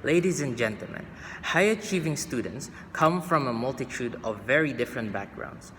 Ladies and gentlemen, high-achieving students come from a multitude of very different backgrounds,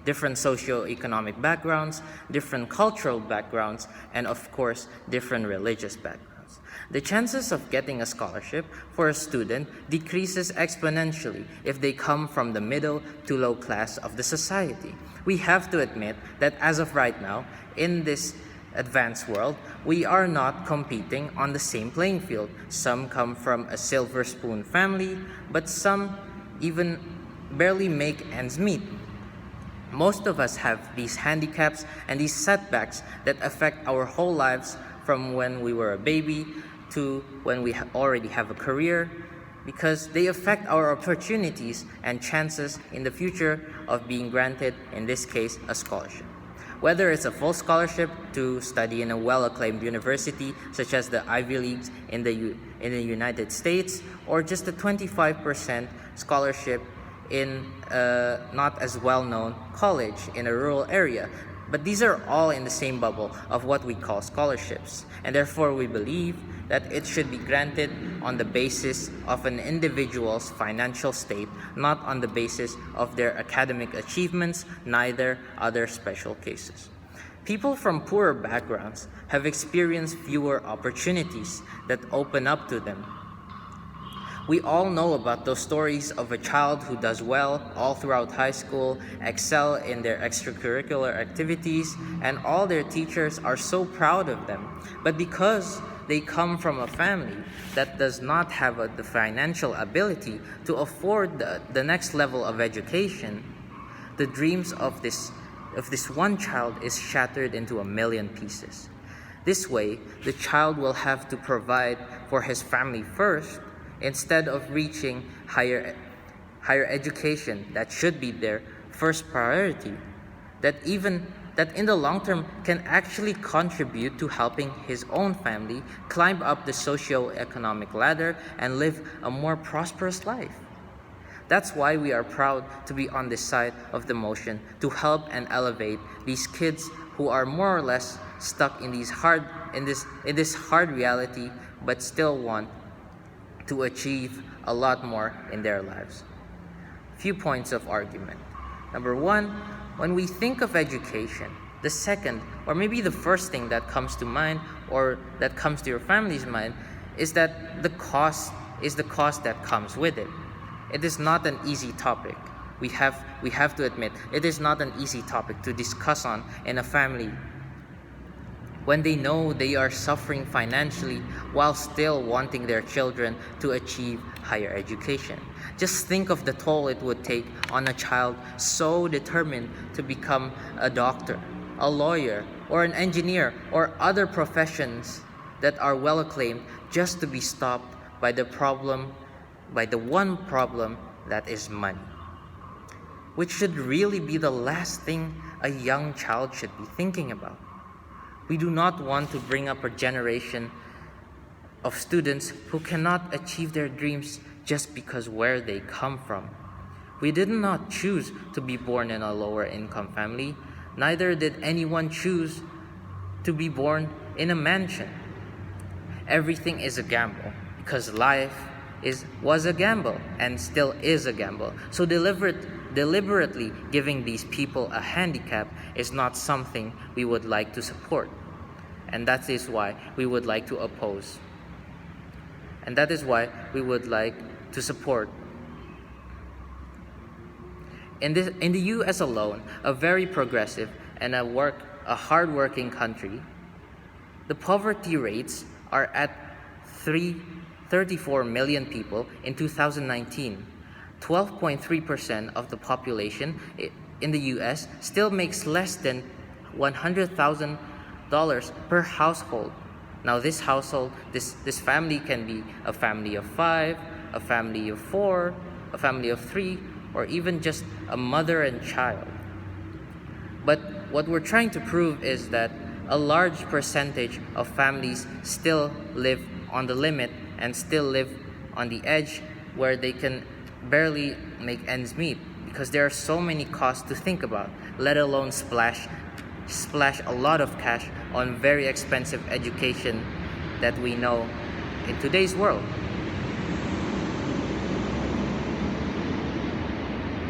different socio-economic backgrounds, different cultural backgrounds, and of course, different religious backgrounds. The chances of getting a scholarship for a student decreases exponentially if they come from the middle to low class of the society. We have to admit that as of right now, in this advanced world, we are not competing on the same playing field. Some come from a silver spoon family, but some even barely make ends meet. Most of us have these handicaps and these setbacks that affect our whole lives from when we were a baby to when we already have a career, because they affect our opportunities and chances in the future of being granted, in this case, a scholarship. Whether it's a full scholarship to study in a well-acclaimed university such as the Ivy Leagues in the United States, or just a 25% scholarship in a not as well-known college in a rural area. But these are all in the same bubble of what we call scholarships, and therefore we believe that it should be granted on the basis of an individual's financial state, not on the basis of their academic achievements, neither other special cases. People from poorer backgrounds have experienced fewer opportunities that open up to them. We all know about those stories of a child who does well all throughout high school, excel in their extracurricular activities, and all their teachers are so proud of them. But because they come from a family that does not have the financial ability to afford the next level of education, the dreams of this one child is shattered into a million pieces. This way, the child will have to provide for his family first, instead of reaching higher education that should be their first priority, that in the long term can actually contribute to helping his own family climb up the socio-economic ladder and live a more prosperous life. That's why we are proud to be on this side of the motion to help and elevate these kids who are more or less stuck in this hard reality, but still want to achieve a lot more in their lives. Few points of argument. Number one, when we think of education, the second, or maybe the first thing that comes to mind, or that comes to your family's mind, is that the cost that comes with it. It is not an easy topic. We have to admit, it is not an easy topic to discuss on in a family when they know they are suffering financially while still wanting their children to achieve higher education. Just think of the toll it would take on a child so determined to become a doctor, a lawyer, or an engineer, or other professions that are well acclaimed, just to be stopped by the one problem that is money, which should really be the last thing a young child should be thinking about. We do not want to bring up a generation of students who cannot achieve their dreams just because where they come from. We did not choose to be born in a lower income family, neither did anyone choose to be born in a mansion. Everything is a gamble, because life was a gamble and still is a gamble. So deliberately giving these people a handicap is not something we would like to support. And that is why we would like to oppose. And that is why we would like to support. In the US alone, a very progressive and a hard-working country, the poverty rates are at 34 million people in 2019. 12.3% of the population in the US still makes less than $100,000 per household. Now this family can be a family of 5, a family of 4, a family of 3, or even just a mother and child. But what we're trying to prove is that a large percentage of families still live on the limit and still live on the edge where they can barely make ends meet, because there are so many costs to think about, let alone splash a lot of cash on very expensive education that we know in today's world.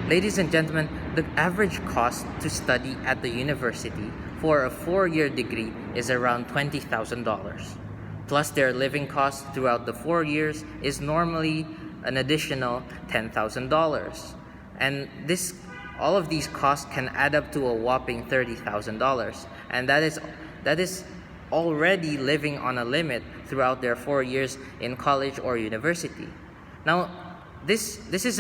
Ladies and gentlemen, the average cost to study at the university for a 4-year degree is around $20,000. Plus their living costs throughout the 4 years is normally an additional $10,000. And all of these costs can add up to a whopping $30,000. And that is already living on a limit throughout their 4 years in college or university. Now, this is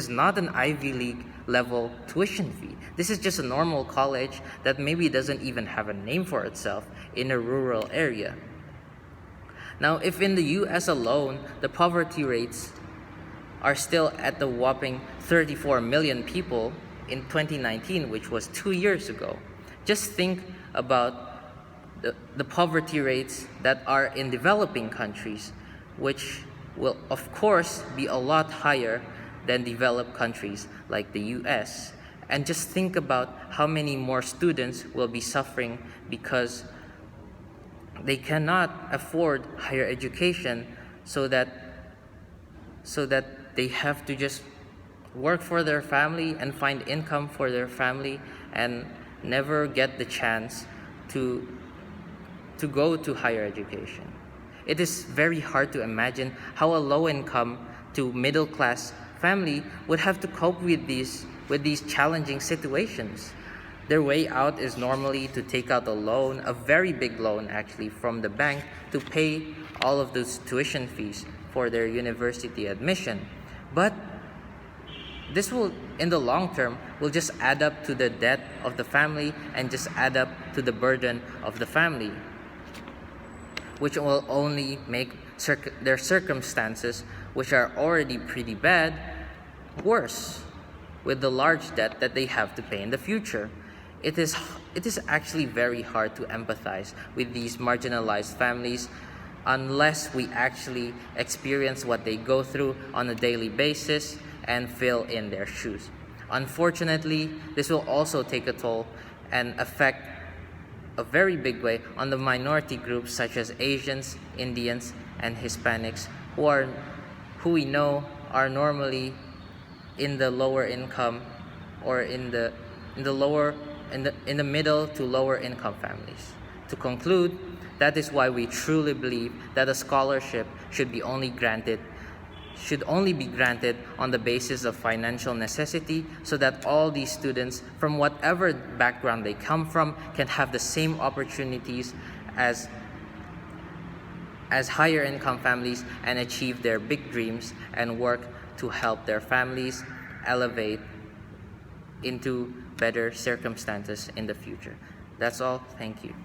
not an Ivy League level tuition fee. This is just a normal college that maybe doesn't even have a name for itself in a rural area. Now, if in the US alone, the poverty rates are still at the whopping 34 million people in 2019, which was 2 years ago, just think about the poverty rates that are in developing countries, which will of course be a lot higher than developed countries like the US. And just think about how many more students will be suffering because they cannot afford higher education, so that they have to just work for their family and find income for their family and never get the chance to go to higher education. It is very hard to imagine how a low-income to middle-class family would have to cope with these challenging situations. Their way out is normally to take out a loan, a very big loan actually, from the bank to pay all of those tuition fees for their university admission. But this will, in the long term, will just add up to the debt of the family and just add up to the burden of the family, which will only make their circumstances, which are already pretty bad, worse with the large debt that they have to pay in the future. It is actually very hard to empathize with these marginalized families unless we actually experience what they go through on a daily basis and fill in their shoes. Unfortunately, this will also take a toll and affect a very big way on the minority groups such as Asians, Indians, and Hispanics, who we know are normally in the lower income or in the middle to lower income families. To conclude, that is why we truly believe that a scholarship should only be granted on the basis of financial necessity, so that all these students, from whatever background they come from, can have the same opportunities as higher income families and achieve their big dreams and work to help their families elevate into better circumstances in the future. That's all. Thank you.